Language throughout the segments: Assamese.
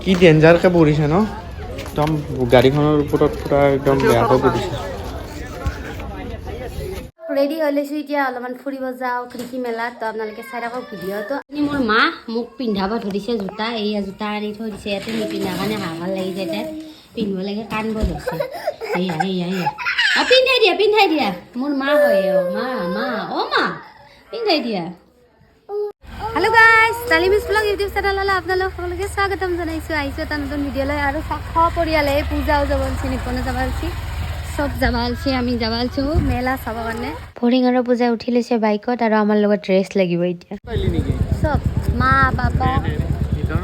কি ডেঞ্জাৰকে পৰিছে ন একদম গাড়ীখনৰ ওপৰত পুৰা একদম বেয়াকৈ পৰিছে ৰেডি হৈ লৈছোঁ এতিয়া অলপমান ফুৰিব যাওঁ কৃষি মেলাত তো আপোনালোকে চাই থাকক ভিডিঅ'টো মোৰ মা মোক পিন্ধাব ধৰিছে জোতা এইয়া জোতা আনি থৈ দিছে ইয়াতে নিপিন্ধাৰ কাৰণে হাহাকাৰ লাগি যায় তাই পিন্ধিব লাগে কান্দিব ধৰিছে এয়া এয়া এয়া পিন্ধাই দিয়া মোৰ মা হয় মা মা পিন্ধাই দিয়া হেল্ল' গাইজ ডালিমিজ ব্লগ ইউটিউব চেনেললৈ আপোনালোক সকলোকে স্বাগতম জনাইছোঁ আহিছোঁ এটা নতুন ভিডিঅ'লৈ আৰু পৰিয়ালে পূজাও যাব চিনিপনে যাব চব যাব আমি যাব মেলা চাব কাৰণে ফৰিং আৰু পূজা উঠি লৈছে বাইকত আৰু আমাৰ লগত ৰেষ্ট লাগিব এতিয়া চব মা পাপা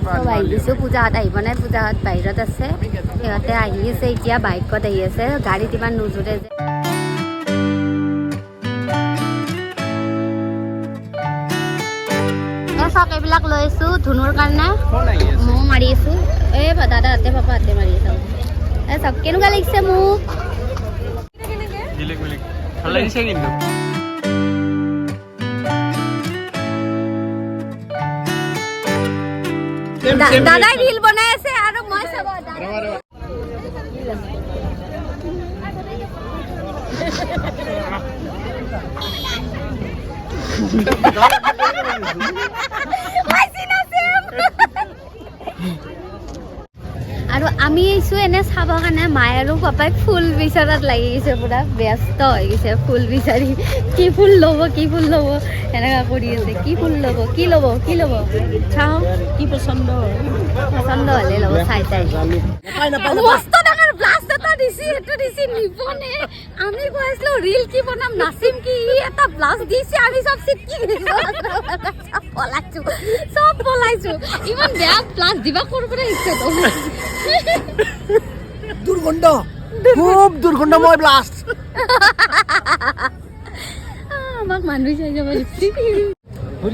চব আহি দিছোঁ পূজাহঁত আহিব নাই পূজাহঁত বাহিৰত আছে সিহঁতে আহি আছে এতিয়া বাইকত আহি আছে গাড়ীত ইমান নোজোৰে যে চব এইবিলাক লৈ আছোঁ ধুনুৰ কাৰণে ময়ো মাৰি আছোঁ এই দাদাহঁতে পাপাহঁতে মাৰি আছোঁ এই চব কেনেকুৱা লাগিছে মোক দাদাই ৰীল বনাই আছে আৰু মই চাব আৰু আমি আহিছোঁ এনে চাব কাৰণে মায়ে আৰু পাপাই ফুল বিচাৰাত লাগি গৈছে পুৰা ব্যস্ত হৈ গৈছে ফুল বিচাৰি কি ফুল ল'ব এনেকুৱা কৰি আছে কি ফুল ল'ব চাওঁ কি পচন্দ হ'লে ল'ব চাই মস্ত ডাঙৰ ব্লাষ্ট এটা দিছি সেইটো দিছি নিবনে আমি কৈ আছিলোঁ ৰীল কি বনাম নাচিম কি এটা ব্লাষ্ট দিছে আমি চব চিটকি পলাইছোঁ ইমান বেয়া ব্লাষ্ট দিবা ক'ৰ পৰা ইচ্ছা তো দুৰ্গন্ধময় ব্লাষ্ট আমাক মানুহ চাই যাব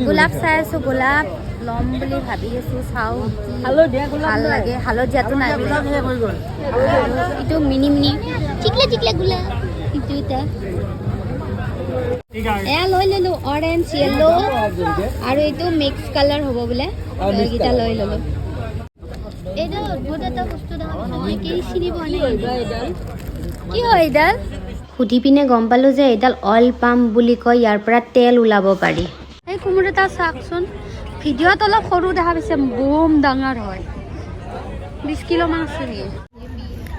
গোলাপ চাই আছো গোলাপ ল'ম বুলি ভাবি আছো চাওঁ ভাল লাগে হালধীয়াটো নাই এইটো মিনি চিকলা গোলাপ এইটো এটা এয়া লৈ ল'লো অৰেঞ্জ য়েল্লো আৰু এইটো মিক্স কালাৰ হ'ব বোলে এইকেইটা লৈ ল'লো এইটো অদ্ভুত এটা বস্তু কি হয় এইডাল সুধি পিনে গম পালোঁ যে এইডাল অইল পাম্প বুলি কয় ইয়াৰ পৰা তেল ওলাব পাৰি এই কোমোৰা এটা চাওকচোন ভিডিঅ'ত অলপ সৰু দেখা পাইছে বম ডাঙৰ হয় 20 কিলোমান আছে নেকি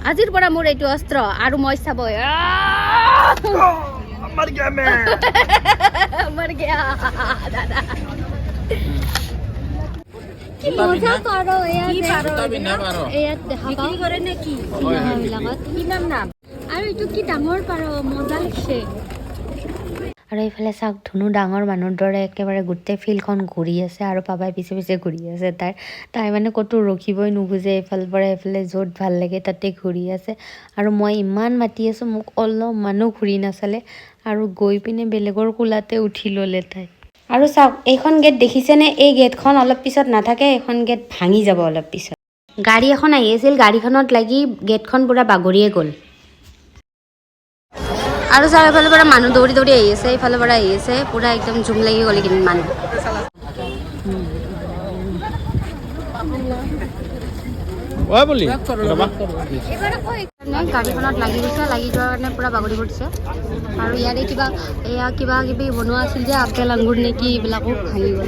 আজিৰ পৰা মোৰ এইটো অস্ত্ৰ আৰু মই চাব মৰ গয়া দাদা কি মজা পাৰো ইয়াত দেখা পাওঁ নাম আৰু এইটো কি ডাঙৰ পাৰো মজা লাগছে আৰু এইফালে চাওক ধুনু ডাঙৰ মানুহৰ দৰে একেবাৰে গোটেই ফিল্ডখন ঘূৰি আছে আৰু পাপাই পিছে ঘূৰি আছে তাই মানে ক'তো ৰখিবই নোখোজে এইফালৰ পৰা এইফালে য'ত ভাল লাগে তাতে ঘূৰি আছে আৰু মই ইমান মাতি আছোঁ মোক অলপমানো ঘূৰি নাচালে আৰু গৈ পিনে বেলেগৰ কোলাতে উঠি ল'লে তাই আৰু চাওক এইখন গেট দেখিছেনে এই গেটখন অলপ পিছত নাথাকে এইখন গেট ভাঙি যাব অলপ পিছত গাড়ী এখন আহি আছিল গাড়ীখনত লাগি গেটখন পুৰা বাগৰিয়ে গ'ল আৰু চাওক এইফালৰ পৰা মানুহ দৌৰি আহি আছে এইফালৰ পৰা আহি আছে পুৰা একদম জুম লাগি গ'ল কিন্তু মানুহ গাড়ীখনত লাগি গৈছে লাগি যোৱাৰ কাৰণে পুৰা বাগৰি পৰিছে আৰু ইয়াৰে কিবা কিবি বনোৱা আছিল যে আপেল আঙুৰ নে কি এইবিলাকো ভাঙি গ'ল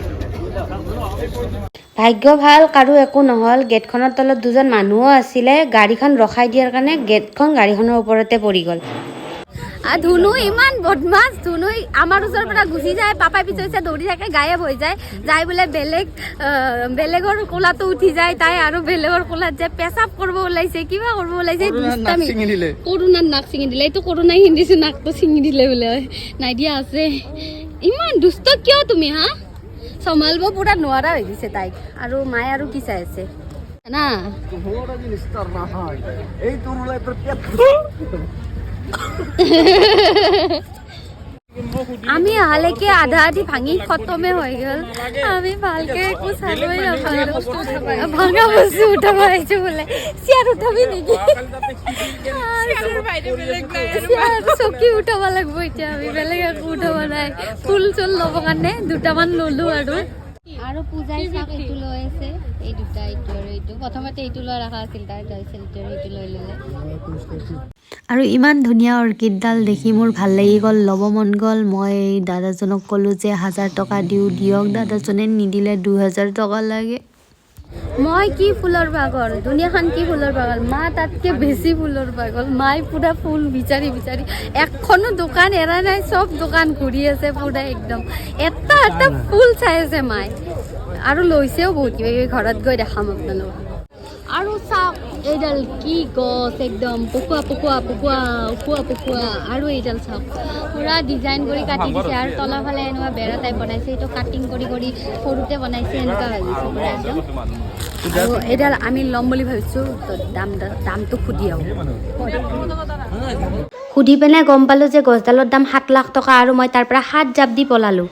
ভাগ্য ভাল কাৰো একো নহ'ল গেটখনৰ তলত দুজন মানুহো আছিলে গাড়ীখন ৰখাই দিয়াৰ কাৰণে গেটখন গাড়ীখনৰ ওপৰতে পৰি গ'ল ধুনু ইমান বদমাছ ধুনু আমাৰ ওচৰৰ পৰা গুচি যায় পাপাই পিছে দৌৰি থাকে গায়ব হৈ যায় বোলে বেলেগৰ কোলাটো উঠি যায় তাই আৰু বেলেগৰ কোলাত যায় পেচাব কৰিব ওলাইছে কিবা কৰিব ওলাইছে কৰোণাত নাক ছিঙি দিলে এইটো কৰোণাই হিন্দিছে নাকটো ছিঙি দিলে বোলে নাই দিয়া আছে ইমান দুষ্ট কিয় তুমি হা চম্ভালিব পুৰা নোৱাৰা হৈ গৈছে তাইক আৰু মায়ে আৰু কি চাই আছে না আমি আহালৈকে আধা আধি ভাঙি খতমে হৈ গ'ল আমি ভালকে একো চাবই নাপালো ভাঙা বস্তু উঠাব আহিছো বোলে চিয়াৰ উঠাবি নেকি চকী উঠাব লাগিব এতিয়া আমি বেলেগ একো উঠাব নাই ফুল চুল ল'ব কাৰণে দুটামান ল'লো আৰু আৰু পূজাই চাওক এইটো লৈ আছে এই দুটা এইটো আৰু এইটো প্ৰথমতে এইটো লৈ ৰখা আছিল তাৰ তাৰপিছত এইটো আৰু এইটো লৈ ল'লে আৰু ইমান ধুনীয়া অৰ্কিডডাল দেখি মোৰ ভাল লাগি গ'ল ল'ব মন গ'ল মই দাদাজনক ক'লোঁ যে 1000 টকা দিয়ক দাদাজনে নিদিলে 2000 টকা লাগে মই কি ফুলৰ পাগল দুনিয়াখন কি ফুলৰ পাগল মা তাতকে বেছি ফুলৰ পাগল মাই পুৰা ফুল বিচাৰি বিচাৰি এখনো দোকান এৰা নাই চব দোকান ঘূৰি আছে পুৰা একদম এটা এটা ফুল চাই আছে মাই আৰু লৈছেও বহুত কিবা কিবি ঘৰত গৈ দেখাম আপোনালোকক আৰু চাওক এইডাল কি গছ একদম পকোৱা পকোৱা পকোৱা উখোৱা পকোৱা আৰু এইডাল চাওক পুৰা ডিজাইন কৰি কাটি দিছে আৰু তলৰ ফালে এনেকুৱা বেৰা টাইপ বনাইছে এইটো কাটিং কৰি কৰি সৰুতে বনাইছে এনেকুৱা হৈ গৈছে পুৰা একদম আৰু এইডাল আমি ল'ম বুলি ভাবিছোঁ দামটো সুধি আহোঁ সুধি পিনে গম পালোঁ যে গছডালৰ দাম 7 লাখ টকা আৰু মই তাৰ পৰা 7 জাপ দি পলালোঁ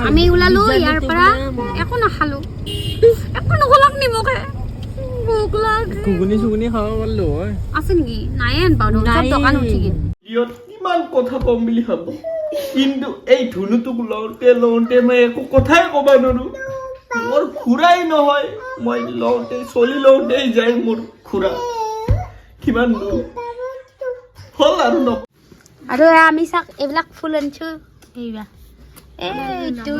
আমি ওলালোঁ ইয়াৰ পৰা একো নাখালোঁ একো নকলাক নিমখে ঘুগুনি চুগুনি খাব পাৰিলো হয় আছে নেকি নাই আনপাওঁ চব দোকান উঠি গ'ল ইয়াত ইমান কথা কম বুলি ভাবো কিন্তু এই ধুনুটোক লওঁতে মই একো কথাই ক'ব নোৱাৰো মোৰ খুৰাই নহয় মই লওঁতে চলি লওঁতেই যায় মোৰ খুৰা কিমান হ'ল আৰু ন আৰু আমি চাক এইবিলাক ফুল আনিছোঁ এইবা এইটো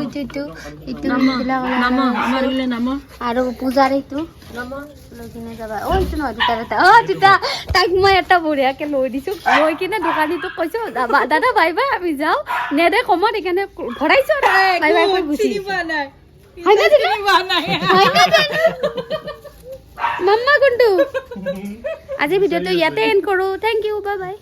আৰু পূজাৰ এইটো লৈ কিনে যাবা এইটো নহয় দুটা তাইক মই এটা বঢ়িয়াকে লৈ দিছোঁ লৈ কিনে দোকানীটোক কৈছোঁ দাদা বাই বাই আমি যাওঁ নেদে কমত সেইকাৰণে ভৰাইছোঁ বাই বাই কৈ গুচি মাম্মা কোনটো আজি ভিডিঅ'টো ইয়াতে এণ্ড কৰোঁ থেংক ইউ বাই বাই